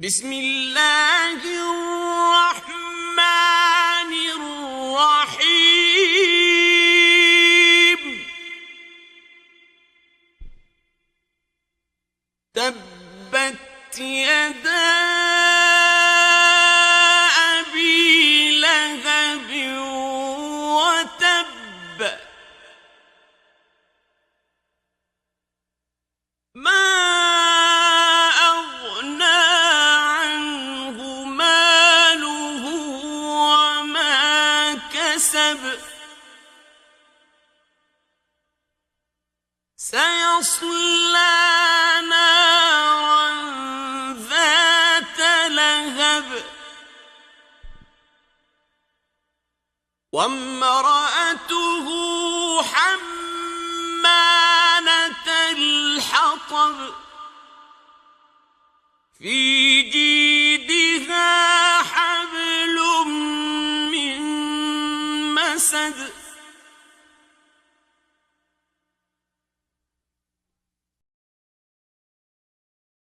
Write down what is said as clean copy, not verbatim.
بسم الله الرحمن الرحيم تبت يدا أبي لهب وتب ما أغنى عنه ماله وما كسب سيصلى نارا ذات لهب وامرأته حمالة الحطب في جيدها حبل من مسد